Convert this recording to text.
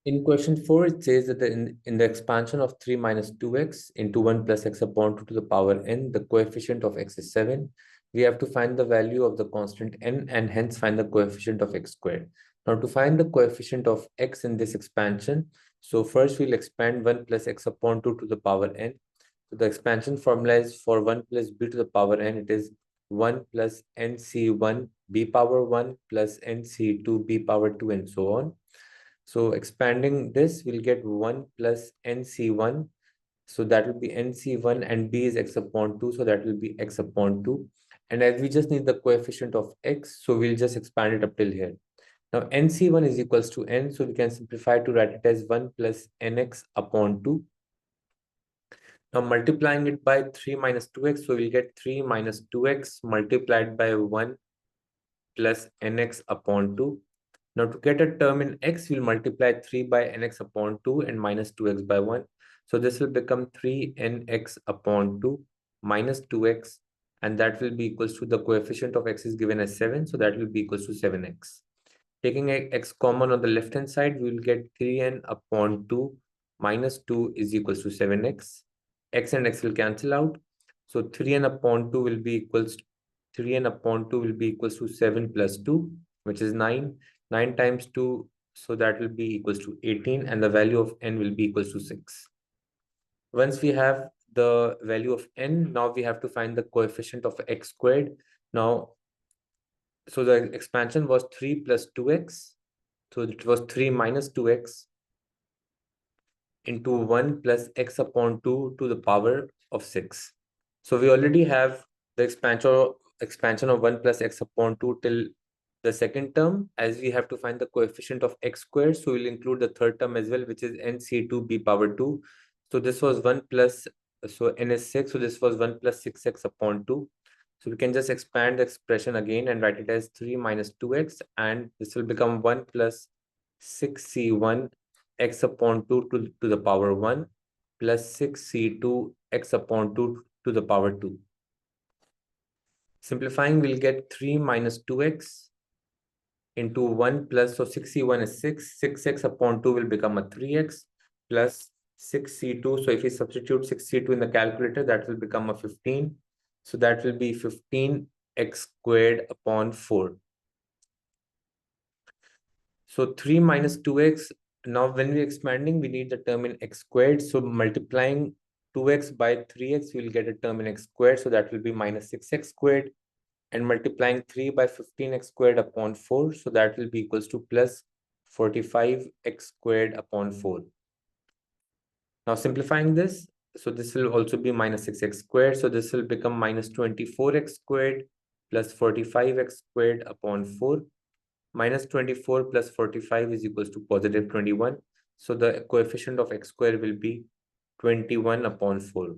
In question 4, it says that in the expansion of 3 minus 2x into 1 plus x upon 2 to the power n, the coefficient of x is 7. We have to find the value of the constant n and hence find the coefficient of x squared. Now, to find the coefficient of x in this expansion, so first we'll expand 1 plus x upon 2 to the power n. So the expansion formula is for 1 plus b to the power n, it is 1 plus nc1 b power 1 plus nc2 b power 2 and so on. So expanding this, we'll get 1 plus nc1. So that will be nc1 and b is x upon 2. So that will be x upon 2. And as we just need the coefficient of x, so we'll just expand it up till here. Now nc1 is equals to n. So we can simplify to write it as 1 plus nx upon 2. Now multiplying it by 3 minus 2x. So we'll get 3 minus 2x multiplied by 1 plus nx upon 2. Now to get a term in x, we'll multiply 3 by nx upon 2 and minus 2x by 1. So this will become 3nx upon 2 minus 2x, and that will be equals to the coefficient of x is given as 7. So that will be equals to 7x. Taking x common on the left hand side, we will get 3n upon 2 minus 2 is equals to 7x. X and x will cancel out. So 3n upon 2 will be equals to 3n upon 2 will be equals to 7 plus 2, which is 9. 9 times 2, so that will be equals to 18, and the value of n will be equals to 6. Once we have the value of n, now we have to find the coefficient of x squared. Now, so the expansion was 3 plus 2x. So it was 3 minus 2x into 1 plus x upon 2 to the power of 6. So we already have the expansion of 1 plus x upon 2 till the second term, as we have to find the coefficient of x squared. So we'll include the third term as well, which is nc2 b power 2. So this was 1 plus, so n is 6. So this was 1 plus 6x upon 2. So we can just expand the expression again and write it as 3 minus 2x. And this will become 1 plus 6c1 x upon 2 to the power 1 plus 6c2 x upon 2 to the power 2. Simplifying, we'll get 3 minus 2x into 1 plus, so 6c1 is 6. 6x upon 2 will become a 3x plus 6c2. So if we substitute 6c2 in the calculator, that will become a 15. So that will be 15x squared upon 4. So 3 minus 2x. Now when we're expanding, we need the term in x squared. So multiplying 2x by 3x, we'll get a term in x squared. So that will be minus 6x squared. And multiplying 3 by 15x squared upon 4. So that will be equals to plus 45x squared upon 4. Now simplifying this, so this will also be minus 6x squared. So this will become minus 24x squared plus 45x squared upon 4. Minus 24 plus 45 is equals to positive 21. So the coefficient of x squared will be 21 upon 4.